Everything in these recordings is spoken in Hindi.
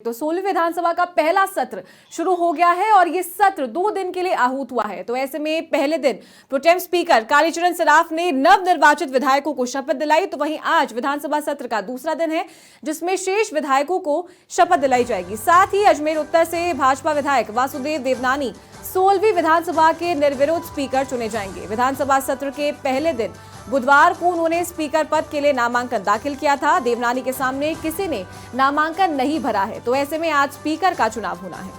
तो 16वीं विधानसभा का पहला सत्र शुरू हो गया है और ये सत्र 2 दिन के लिए आहूत हुआ है। तो ऐसे में पहले दिन प्रोटेम स्पीकर कालीचरण सराफ ने नवनिर्वाचित विधायकों को शपथ दिलाई, तो वहीं आज विधानसभा सत्र का दूसरा दिन है जिसमें शेष विधायकों को शपथ दिलाई जाएगी। साथ ही अजमेर उत्तर से भाजपा विधायक वासुदेव देवनानी 16वीं विधानसभा के निर्विरोध स्पीकर चुने जाएंगे। विधानसभा सत्र के पहले दिन बुधवार को उन्होंने स्पीकर पद के लिए नामांकन दाखिल किया था। देवनानी के सामने किसी ने नामांकन नहीं भरा है, तो ऐसे में आज स्पीकर का चुनाव होना है।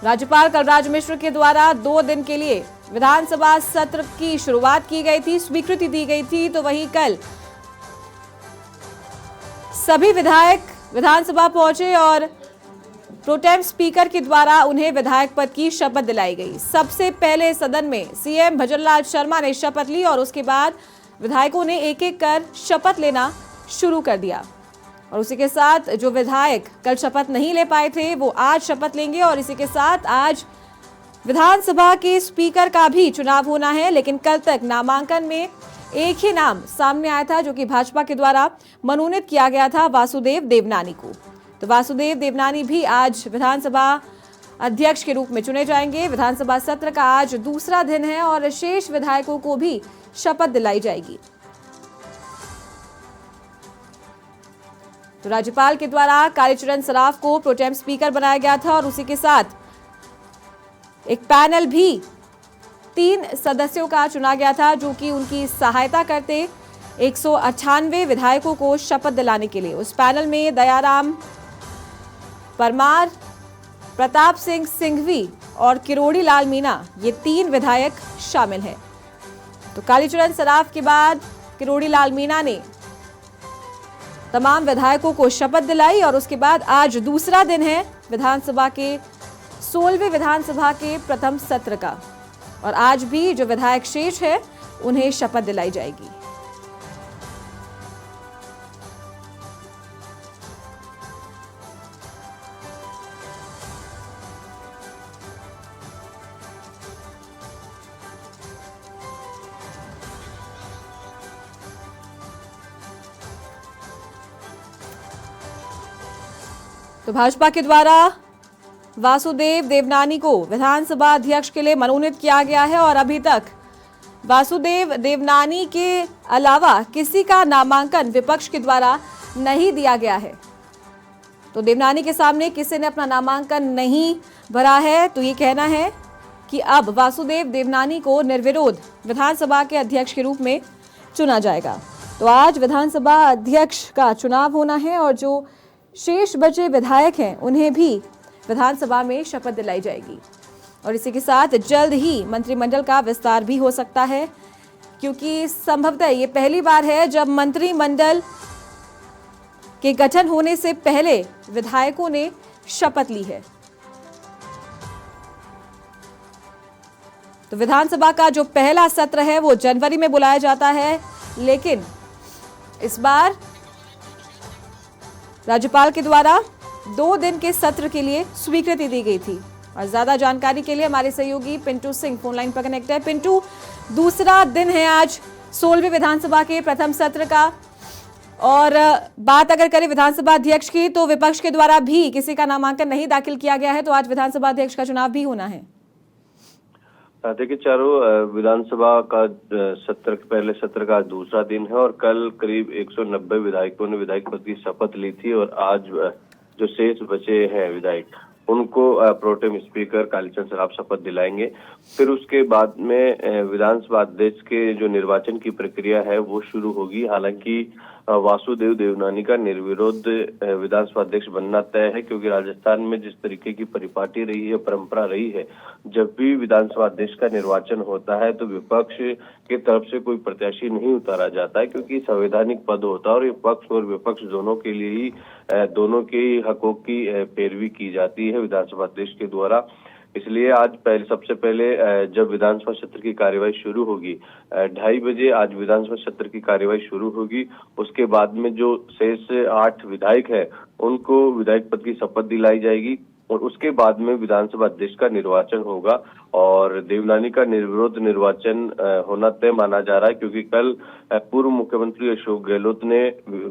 राज्यपाल कलराज मिश्र के द्वारा 2 दिन के लिए विधानसभा सत्र की शुरुआत की गई थी, स्वीकृति दी गई थी। तो वहीं कल सभी विधायक विधानसभा पहुंचे और प्रोटेम स्पीकर के द्वारा उन्हें विधायक पद की शपथ दिलाई गई। सबसे पहले सदन में सीएम भजनलाल शर्मा ने शपथ ली और उसके बाद विधायकों ने एक एक कर शपथ लेना शुरू कर दिया। और उसी के साथ जो विधायक कल शपथ नहीं ले पाए थे वो आज शपथ लेंगे और इसी के साथ आज विधानसभा के स्पीकर का भी चुनाव होना है। लेकिन कल तक नामांकन में एक ही नाम सामने आया था जो कि भाजपा के द्वारा मनोनीत किया गया था, वासुदेव देवनानी को। तो वासुदेव देवनानी भी आज विधानसभा अध्यक्ष के रूप में चुने जाएंगे। विधानसभा सत्र का आज दूसरा दिन है और शेष विधायकों को भी शपथ दिलाई जाएगी। तो राज्यपाल के द्वारा कालीचरण सराफ को प्रोटेम स्पीकर बनाया गया था और उसी के साथ एक पैनल भी 3 सदस्यों का चुना गया था जो कि उनकी सहायता करते 198 विधायकों को शपथ दिलाने के लिए। उस पैनल में दयाराम परमार, प्रताप सिंह सिंघवी और किरोड़ी लाल मीणा, ये 3 विधायक शामिल हैं। तो कालीचरण सराफ के बाद किरोड़ी लाल मीणा ने तमाम विधायकों को शपथ दिलाई और उसके बाद आज दूसरा दिन है विधानसभा के 16वें विधानसभा के प्रथम सत्र का और आज भी जो विधायक शेष है उन्हें शपथ दिलाई जाएगी। तो भाजपा के द्वारा वासुदेव देवनानी को विधानसभा अध्यक्ष के लिए मनोनीत किया गया है और अभी तक वासुदेव देवनानी के अलावा किसी का नामांकन विपक्ष के द्वारा नहीं दिया गया है। तो देवनानी के सामने किसी ने अपना नामांकन नहीं भरा है, तो ये कहना है कि अब वासुदेव देवनानी को निर्विरोध विधानसभा के अध्यक्ष के रूप में चुना जाएगा। तो आज विधानसभा अध्यक्ष का चुनाव होना है और जो शेष बचे विधायक हैं उन्हें भी विधानसभा में शपथ दिलाई जाएगी। और इसी के साथ जल्द ही मंत्रिमंडल का विस्तार भी हो सकता है, क्योंकि संभवतः ये पहली बार है जब मंत्रिमंडल के गठन होने से पहले विधायकों ने शपथ ली है। तो विधानसभा का जो पहला सत्र है वो जनवरी में बुलाया जाता है, लेकिन इस बार राज्यपाल के द्वारा 2 दिन के सत्र के लिए स्वीकृति दी गई थी। और ज्यादा जानकारी के लिए हमारे सहयोगी पिंटू सिंह फोन लाइन पर कनेक्ट है। पिंटू, दूसरा दिन है आज 16वीं विधानसभा के प्रथम सत्र का और बात अगर करें विधानसभा अध्यक्ष की तो विपक्ष के द्वारा भी किसी का नामांकन नहीं दाखिल किया गया है, तो आज विधानसभा अध्यक्ष का चुनाव भी होना है। देखिए चारों, विधानसभा का पहले सत्र का दूसरा दिन है और कल करीब 190 विधायकों ने विधायक पद की शपथ ली थी और आज जो शेष बचे हैं विधायक उनको प्रोटेम स्पीकर कालीचरण सराफ शपथ दिलाएंगे। फिर उसके बाद में विधानसभा अध्यक्ष के जो निर्वाचन की प्रक्रिया है वो शुरू होगी। हालांकि वासुदेव देवनानी का निर्विरोध विधानसभा अध्यक्ष बनना तय है, क्योंकि राजस्थान में जिस तरीके की परिपाटी रही है, परंपरा रही है, जब भी विधानसभा अध्यक्ष का निर्वाचन होता है तो विपक्ष की तरफ से कोई प्रत्याशी नहीं उतारा जाता है, क्योंकि संवैधानिक पद होता है और पक्ष और विपक्ष दोनों के लिए ही दोनों के हकों की पैरवी की जाती है विधानसभा अध्यक्ष के द्वारा। इसलिए आज सबसे पहले जब विधानसभा सत्र की कार्यवाही शुरू होगी 2:30 बजे आज विधानसभा सत्र की कार्यवाही शुरू होगी। उसके बाद में जो शेष 8 विधायक है उनको विधायक पद की शपथ दिलाई जाएगी। और उसके बाद में विधानसभा अध्यक्ष का निर्वाचन होगा और देवनानी का निर्विरोध निर्वाचन होना तय माना जा रहा है, क्योंकि कल पूर्व मुख्यमंत्री अशोक गहलोत ने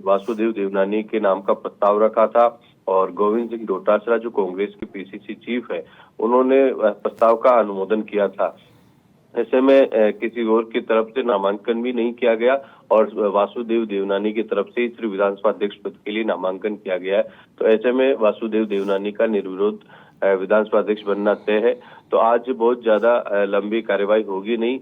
वासुदेव देवनानी के नाम का प्रस्ताव रखा था और गोविंद सिंह डोटासरा जो कांग्रेस के पीसीसी चीफ है, उन्होंने प्रस्ताव का अनुमोदन किया था। ऐसे में किसी और की तरफ से नामांकन भी नहीं किया गया और वासुदेव देवनानी की तरफ से सिर्फ विधानसभा अध्यक्ष पद के लिए नामांकन किया गया है। तो ऐसे में वासुदेव देवनानी का निर्विरोध विधानसभा अध्यक्ष बनना तय है। तो आज बहुत ज्यादा लंबी कार्यवाही होगी नहीं।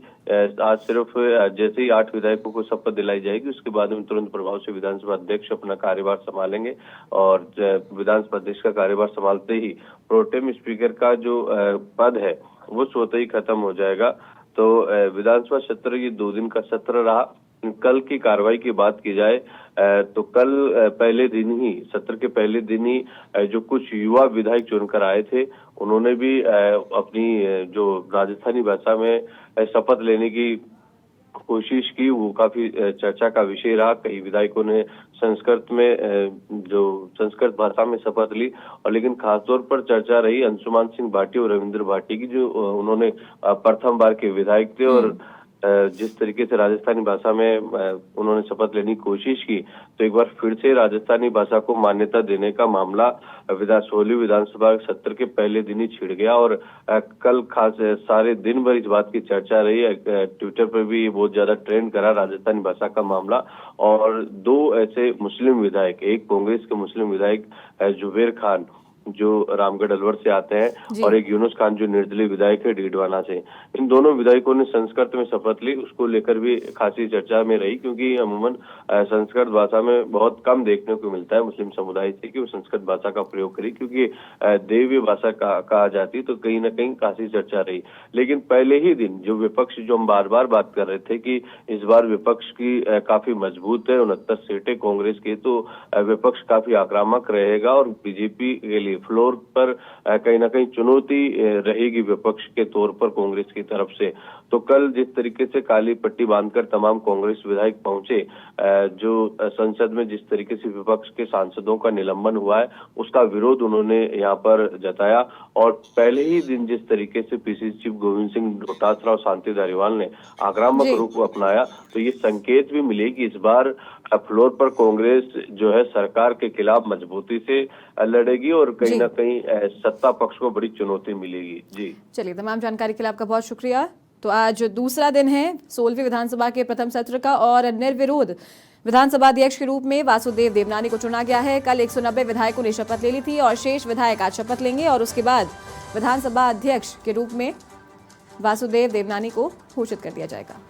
आज सिर्फ जैसे ही 8 विधायकों को शपथ दिलाई जाएगी, उसके बाद में तुरंत प्रभाव से विधानसभा अध्यक्ष अपना कार्यभार संभालेंगे और विधानसभा अध्यक्ष का कार्यभार संभालते ही प्रोटेम स्पीकर का जो पद है वो स्वतः ही खत्म हो जाएगा। तो विधानसभा सत्र ये 2 दिन का सत्र रहा। कल की कार्रवाई की बात की जाए तो कल पहले दिन ही, सत्र के पहले दिन ही जो कुछ युवा विधायक चुनकर आए थे, उन्होंने भी अपनी जो राजस्थानी भाषा में शपथ लेने की कोशिश की। वो काफी चर्चा का विषय रहा। कई विधायकों ने संस्कृत में जो संस्कृत भाषा में शपथ ली और लेकिन खासतौर पर चर्चा रही अंशुमान सिंह भाटी और रविंद्र भाटी की, जो उन्होंने प्रथम बार के विधायक थे और जिस तरीके से राजस्थानी भाषा में उन्होंने शपथ लेने की कोशिश की, तो एक बार फिर से राजस्थानी भाषा को मान्यता देने का मामला 16वीं विधानसभा सत्र के पहले दिन ही छिड़ गया और कल खास सारे दिन भर इस बात की चर्चा रही। ट्विटर पर भी बहुत ज्यादा ट्रेंड करा राजस्थानी भाषा का मामला। और 2 ऐसे मुस्लिम विधायक, एक कांग्रेस के मुस्लिम विधायक जुबेर खान जो रामगढ़ अलवर से आते हैं और एक यूनुस खान जो निर्दलीय विधायक है डीडवाना से, इन दोनों विधायकों ने संस्कृत में शपथ ली। उसको लेकर भी खासी चर्चा में रही, क्योंकि अमूमन संस्कृत भाषा में बहुत कम देखने को मिलता है मुस्लिम समुदाय से कि वो संस्कृत भाषा का प्रयोग करे, क्योंकि देवीय भाषा कहा जाती, तो कहीं ना कहीं खासी चर्चा रही। लेकिन पहले ही दिन जो विपक्ष, जो हम बार बार बात कर रहे थे कि इस बार विपक्ष की काफी मजबूत है, 69 सीटें कांग्रेस की, तो विपक्ष काफी आक्रामक रहेगा और बीजेपी के लिए फ्लोर पर कहीं ना कहीं चुनौती रहेगी विपक्ष के तौर पर कांग्रेस की तरफ से। तो कल जिस तरीके से काली पट्टी बांधकर तमाम कांग्रेस विधायक पहुंचे, जो संसद में जिस तरीके से विपक्ष के सांसदों का निलंबन हुआ है, उसका विरोध उन्होंने यहाँ पर जताया। और पहले ही दिन जिस तरीके से पीसीसी चीफ गोविंद सिंह डोटासरा और शांति धारीवाल ने आक्रामक रुख अपनाया, तो ये संकेत भी मिले कि इस बार फ्लोर पर कांग्रेस जो है सरकार के खिलाफ मजबूती से लड़ेगी और कहीं ना कहीं सत्ता पक्ष को बड़ी चुनौती मिलेगी। जी चलिए, तमाम जानकारी के लिए आपका बहुत शुक्रिया। तो आज दूसरा दिन है 16वीं विधानसभा के प्रथम सत्र का और निर्विरोध विधानसभा अध्यक्ष के रूप में वासुदेव देवनानी को चुना गया है। कल 190 विधायकों ने शपथ ले ली थी और शेष विधायक आज शपथ लेंगे और उसके बाद विधानसभा अध्यक्ष के रूप में वासुदेव देवनानी को घोषित कर दिया जाएगा।